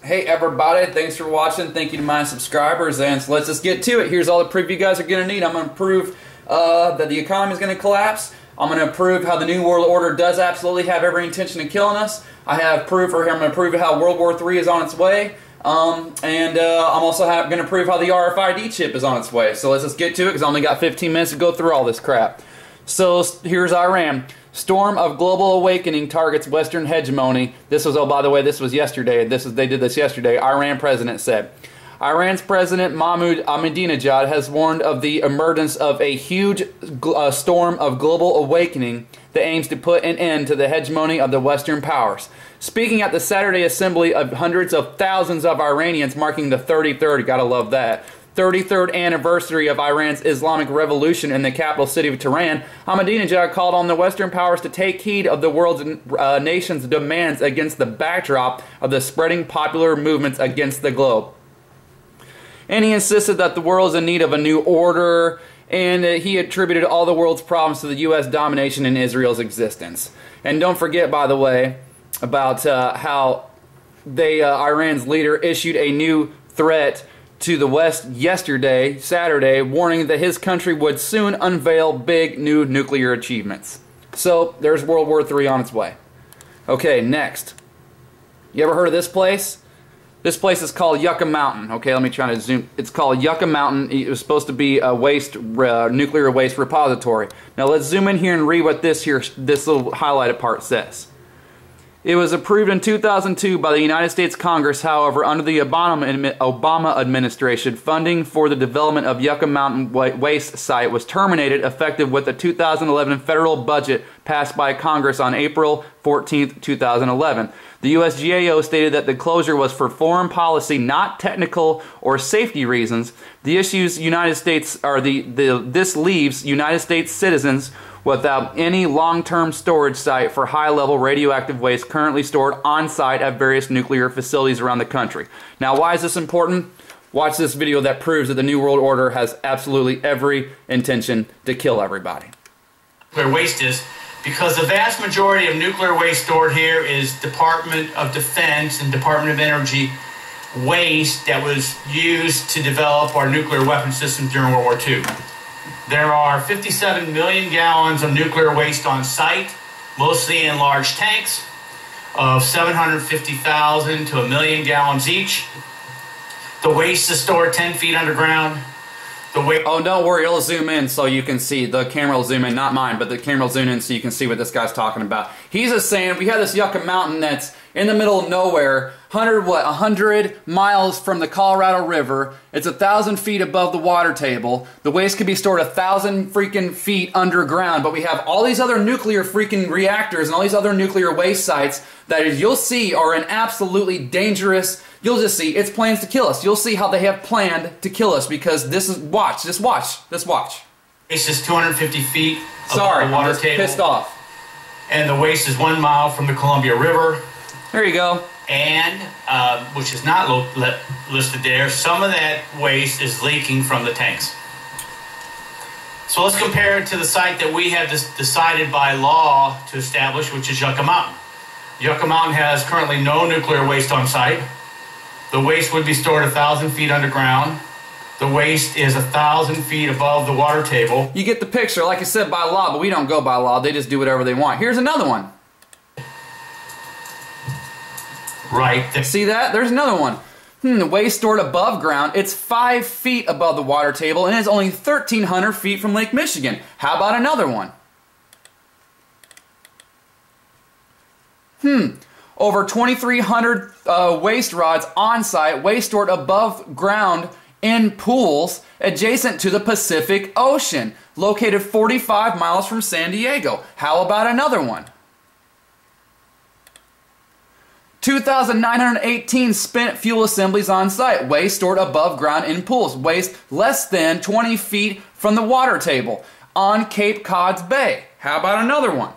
Hey everybody, thanks for watching. Thank you to my subscribers, and so let's just get to it. Here's all the proof you guys are going to need. I'm going to prove that the economy is going to collapse. I'm going to prove how the New World Order does absolutely have every intention of killing us. I have proof, or I'm going to prove how World War III is on its way. I'm also going to prove how the RFID chip is on its way. So let's just get to it, because I only got 15 minutes to go through all this crap. So here's Iran. Storm of global awakening targets Western hegemony. This was, oh by the way, this was yesterday. They did this yesterday. Iran president said. Iran's President Mahmoud Ahmadinejad has warned of the emergence of a huge storm of global awakening that aims to put an end to the hegemony of the Western powers. Speaking at the Saturday assembly of hundreds of thousands of Iranians marking the 33rd, gotta love that, 33rd anniversary of Iran's Islamic Revolution in the capital city of Tehran, Ahmadinejad called on the Western powers to take heed of the world's nation's demands against the backdrop of the spreading popular movements against the globe. And he insisted that the world is in need of a new order, and he attributed all the world's problems to the U.S. domination in Israel's existence. And don't forget, by the way, about how Iran's leader issued a new threat to the West yesterday, Saturday, warning that his country would soon unveil big new nuclear achievements. So there's World War III on its way. Okay, next. You ever heard of this place? This place is called Yucca Mountain. Okay, let me try to zoom. It's called Yucca Mountain. It was supposed to be a nuclear waste repository. Now let's zoom in here and read what this little highlighted part says. It was approved in 2002 by the United States Congress. However, under the Obama administration, funding for the development of Yucca Mountain waste site was terminated, effective with the 2011 federal budget passed by Congress on April 14, 2011. The USGAO stated that the closure was for foreign policy, not technical or safety reasons. The issues this leaves United States citizens without any long-term storage site for high-level radioactive waste currently stored on-site at various nuclear facilities around the country. Now, why is this important? Watch this video that proves that the New World Order has absolutely every intention to kill everybody. Nuclear waste is because the vast majority of nuclear waste stored here is Department of Defense and Department of Energy waste that was used to develop our nuclear weapon systems during World War II. There are 57 million gallons of nuclear waste on site, mostly in large tanks of 750,000 to 1 million gallons each. The waste is stored 10 feet underground. Oh, don't worry, it'll zoom in so you can see. The camera will zoom in, not mine, but the camera will zoom in so you can see what this guy's talking about. He's just saying, we have this Yucca Mountain that's in the middle of nowhere, 100 miles from the Colorado River. It's 1,000 feet above the water table. The waste could be stored 1,000 freaking feet underground, but we have all these other nuclear freaking reactors and all these other nuclear waste sites that you'll see are an absolutely dangerous. You'll just see it's plans to kill us. You'll see how they have planned to kill us, because this is, watch, just watch. Waste is 250 feet above Sorry, the water I'm just table. pissed off. And the waste is 1 mile from the Columbia River. There you go. And, which is not listed there, some of that waste is leaking from the tanks. So let's compare it to the site that we have decided by law to establish, which is Yucca Mountain. Yucca Mountain has currently no nuclear waste on site. The waste would be stored 1,000 feet underground. The waste is 1,000 feet above the water table. You get the picture, like I said, by law, but we don't go by law. They just do whatever they want. Here's another one. Right. See that? There's another one. The waste stored above ground. It's 5 feet above the water table, and it's only 1,300 feet from Lake Michigan. How about another one? Over 2,300 waste rods on site, waste stored above ground in pools adjacent to the Pacific Ocean, located 45 miles from San Diego. How about another one? 2,918 spent fuel assemblies on site, waste stored above ground in pools, waste less than 20 feet from the water table on Cape Cod's Bay. How about another one?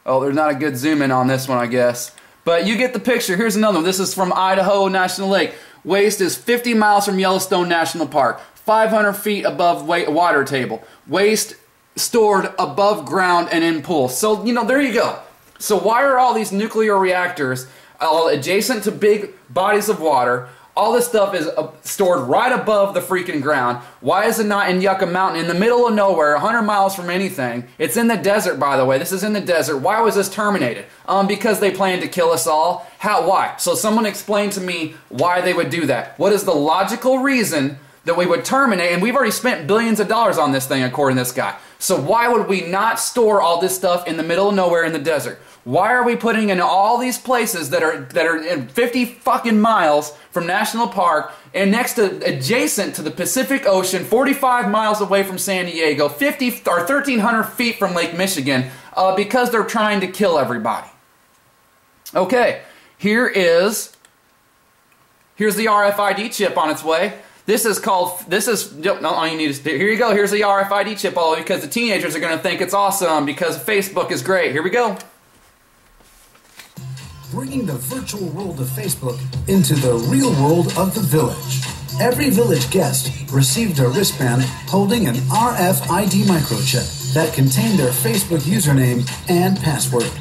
Oh, there's not a good zoom in on this one, I guess. But you get the picture. Here's another one. This is from Idaho National Lake. Waste is 50 miles from Yellowstone National Park. 500 feet above water table. Waste stored above ground and in pools. So, you know, there you go. So why are all these nuclear reactors all adjacent to big bodies of water? All this stuff is stored right above the freaking ground. Why is it not in Yucca Mountain in the middle of nowhere, 100 miles from anything? It's in the desert, by the way. This is in the desert. Why was this terminated? Because they planned to kill us all. How? Why? So someone explain to me why they would do that. What is the logical reason that we would terminate? And we've already spent billions of dollars on this thing, according to this guy. So why would we not store all this stuff in the middle of nowhere in the desert? Why are we putting in all these places that are in 50 fucking miles from National Park and adjacent to the Pacific Ocean, 45 miles away from San Diego, 1,300 feet from Lake Michigan, because they're trying to kill everybody? Okay, here's the RFID chip on its way. All you need is, here you go, here's the RFID chip, all because the teenagers are going to think it's awesome because Facebook is great. Here we go. Bringing the virtual world of Facebook into the real world of the village. Every village guest received a wristband holding an RFID microchip that contained their Facebook username and password.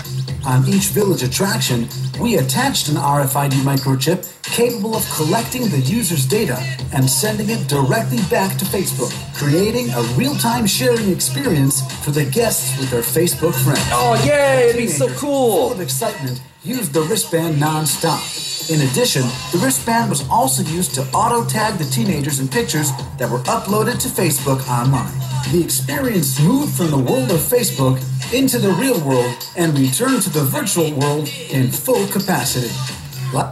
On each village attraction, we attached an RFID microchip capable of collecting the user's data and sending it directly back to Facebook, creating a real-time sharing experience for the guests with their Facebook friends. Oh, yay! It'd be so cool! Full of excitement, used the wristband non-stop. In addition, the wristband was also used to auto-tag the teenagers in pictures that were uploaded to Facebook online. The experience moved from the world of Facebook into the real world and returned to the virtual world in full capacity.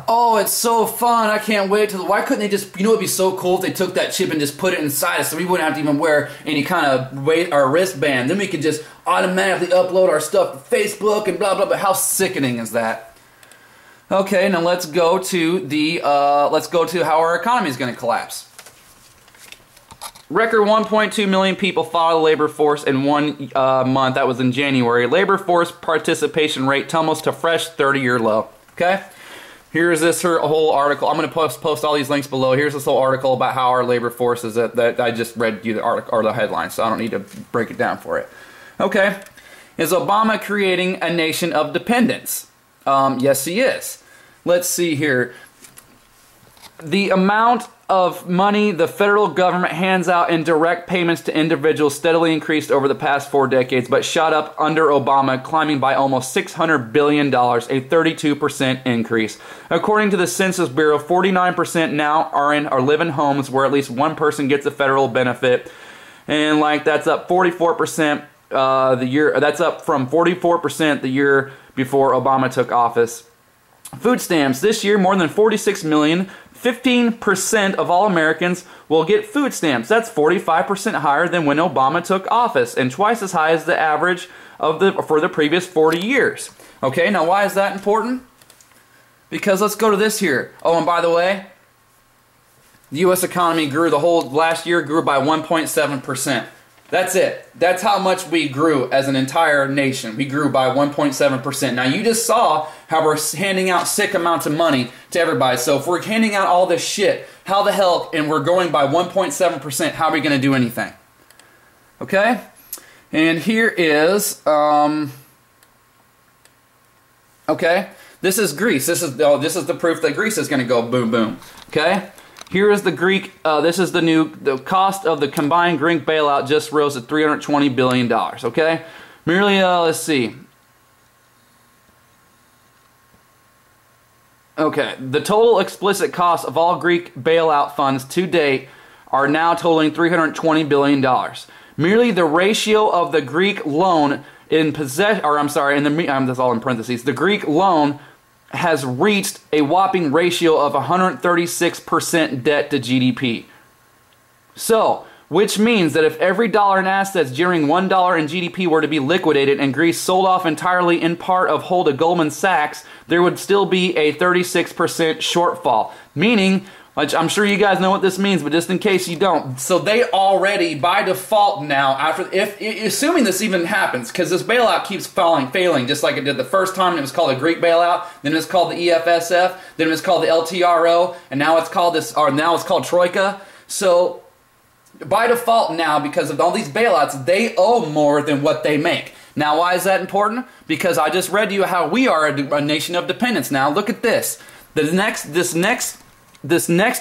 Oh, it's so fun. I can't wait till. Why couldn't they just, you know, it'd be so cool if they took that chip and just put it inside us so we wouldn't have to even wear any kind of wristband. Then we could just automatically upload our stuff to Facebook and blah, blah, blah. How sickening is that? Okay, now let's go to how our economy is going to collapse. Record 1.2 million people filed the labor force in 1 month. That was in January. Labor force participation rate tumbles to fresh 30-year low. Okay? Here's this whole article. I'm going to post all these links below. Here's this whole article about how our labor force is that I just read you the article or the headline, so I don't need to break it down for it. Okay. Is Obama creating a nation of dependents? Yes, he is. Let's see here. The amount of money the federal government hands out in direct payments to individuals steadily increased over the past 4 decades, but shot up under Obama, climbing by almost $600 billion, a 32% increase. According to the Census Bureau, 49% now live in homes where at least one person gets a federal benefit, and that's up 44% the year. That's up from 44% the year before Obama took office. Food stamps this year, more than 46 million. 15% of all Americans will get food stamps. That's 45% higher than when Obama took office, and twice as high as the average for the previous 40 years. Okay, now why is that important? Because let's go to this here. Oh, and by the way, the U.S. economy grew last year grew by 1.7%. That's it. That's how much we grew as an entire nation. We grew by 1.7%. Now, you just saw how we're handing out sick amounts of money to everybody. So if we're handing out all this shit, how the hell, and we're growing by 1.7%, how are we going to do anything? Okay? And here is, okay, this is Greece. This is the proof that Greece is going to go boom, boom. Okay? Here is the Greek, the cost of the combined Greek bailout just rose to $320 billion, okay? Merely, let's see. Okay, the total explicit cost of all Greek bailout funds to date are now totaling $320 billion. Merely the ratio of the Greek loan in possession, or I'm sorry, that's all in parentheses, the Greek loan has reached a whopping ratio of 136% debt to GDP. So, which means that if every dollar in assets generating $1 in GDP were to be liquidated and Greece sold off entirely in part of whole to Goldman Sachs, there would still be a 36% shortfall. Meaning, which I'm sure you guys know what this means, but just in case you don't. So they already, by default now, assuming this even happens, because this bailout keeps failing, just like it did the first time. It was called a Greek bailout, then it was called the EFSF, then it was called the LTRO, and now it's called Troika. So by default now, because of all these bailouts, they owe more than what they make. Now, why is that important? Because I just read to you how we are a nation of dependence. Now, look at this. This next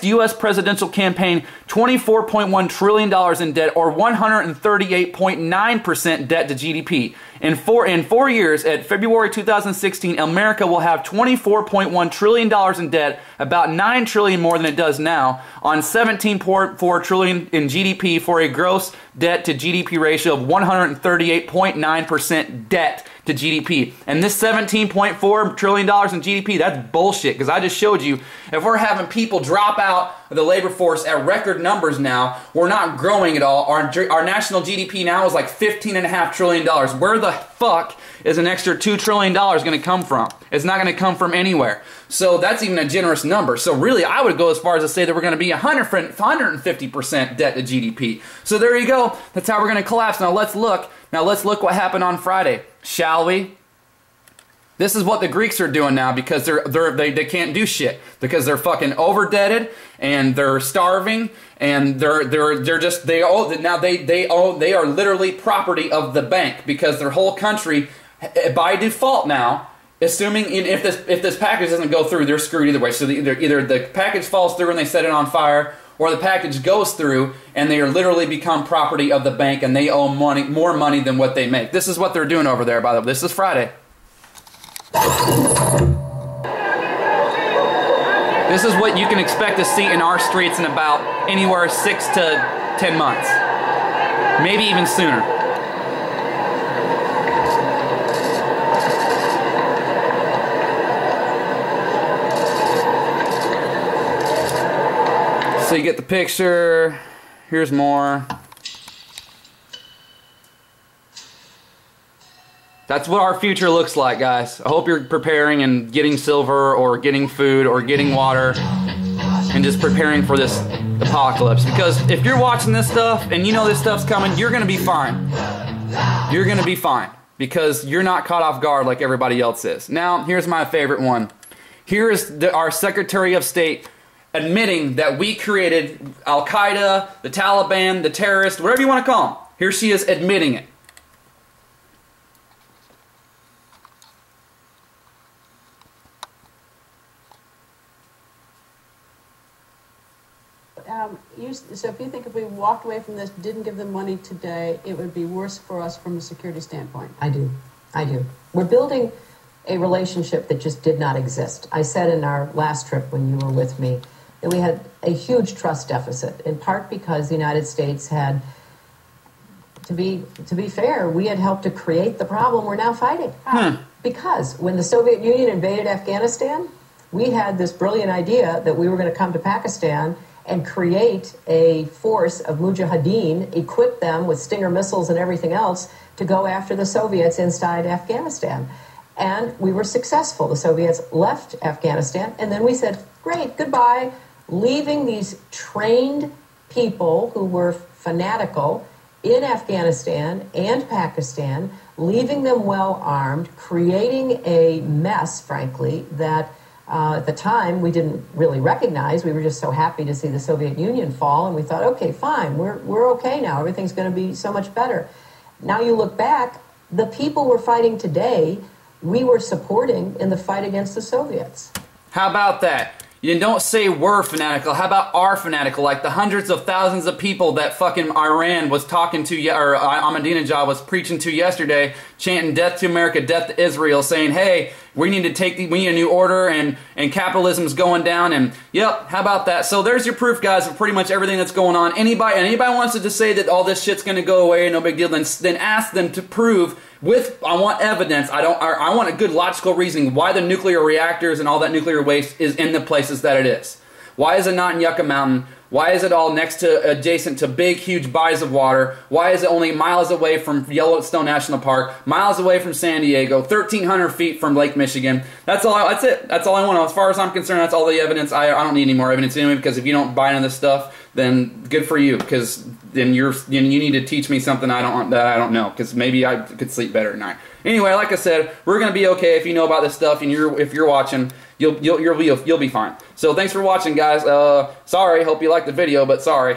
U.S. presidential campaign, $24.1 trillion in debt, or 138.9% debt to GDP. In 4 years, at February 2016, America will have $24.1 trillion in debt, about $9 trillion more than it does now, on $17.4 trillion in GDP, for a gross debt to GDP ratio of 138.9% debt to GDP. And this $17.4 trillion in GDP, that's bullshit, because I just showed you, if we're having people drop out of the labor force at record numbers now, we're not growing at all. Our national GDP now is like $15.5 trillion. Where the fuck is an extra $2 trillion going to come from? It's not going to come from anywhere. So that's even a generous number. So really, I would go as far as to say that we're going to be 150% debt to GDP. So there you go. That's how we're going to collapse. Now let's look. What happened on Friday, shall we? This is what the Greeks are doing now, because they can't do shit, because they're fucking overdebted and they're starving and they are literally property of the bank, because their whole country, by default now, assuming if this package doesn't go through, they're screwed either way. So either the package falls through and they set it on fire, or the package goes through and they are literally become property of the bank and they owe more money than what they make. This is what they're doing over there, by the way. This is Friday. This is what you can expect to see in our streets in about anywhere 6 to 10 months. Maybe even sooner. So you get the picture. Here's more. That's what our future looks like, guys. I hope you're preparing and getting silver or getting food or getting water and just preparing for this apocalypse. Because if you're watching this stuff and you know this stuff's coming, you're going to be fine. You're going to be fine because you're not caught off guard like everybody else is. Now, here's my favorite one. Here is our Secretary of State admitting that we created Al-Qaeda, the Taliban, the terrorists, whatever you want to call them. Here she is admitting it. So if you think if we walked away from this, didn't give them money today, it would be worse for us from a security standpoint. I do. We're building a relationship that just did not exist. I said in our last trip when you were with me that we had a huge trust deficit, in part because the United States had, to be fair, we had helped to create the problem we're now fighting. Because when the Soviet Union invaded Afghanistan, we had this brilliant idea that we were going to come to Pakistan and create a force of mujahideen, equip them with Stinger missiles and everything else to go after the Soviets inside Afghanistan. And we were successful. The Soviets left Afghanistan, and then we said, great, goodbye, leaving these trained people who were fanatical in Afghanistan and Pakistan, leaving them well armed, creating a mess, frankly, that at the time, we didn't really recognize. We were just so happy to see the Soviet Union fall, and we thought, okay, fine, we're okay now. Everything's going to be so much better. Now you look back, the people we're fighting today, we were supporting in the fight against the Soviets. How about that? You don't say we're fanatical. How about are fanatical? Like the hundreds of thousands of people that fucking Iran was talking to, or Ahmadinejad was preaching to yesterday, chanting death to America, death to Israel, saying, hey, we need a new order and capitalism's going down. And yep, how about that? So there's your proof, guys, of pretty much everything that's going on. Anybody wants to just say that all this shit's going to go away, no big deal, then ask them to prove I want evidence. I want a good logical reasoning why the nuclear reactors and all that nuclear waste is in the places that it is. Why is it not in Yucca Mountain? Why is it all adjacent to big, huge bodies of water? Why is it only miles away from Yellowstone National Park, miles away from San Diego, 1,300 feet from Lake Michigan? That's it. That's all I want. As far as I'm concerned, that's all the evidence. I don't need any more evidence anyway, because if you don't buy into this stuff, then good for you, because then you need to teach me something I don't know, because maybe I could sleep better at night. Anyway, like I said, we're gonna be okay if you know about this stuff and if you're watching. You'll be fine. So thanks for watching, guys. Sorry, hope you liked the video, but sorry.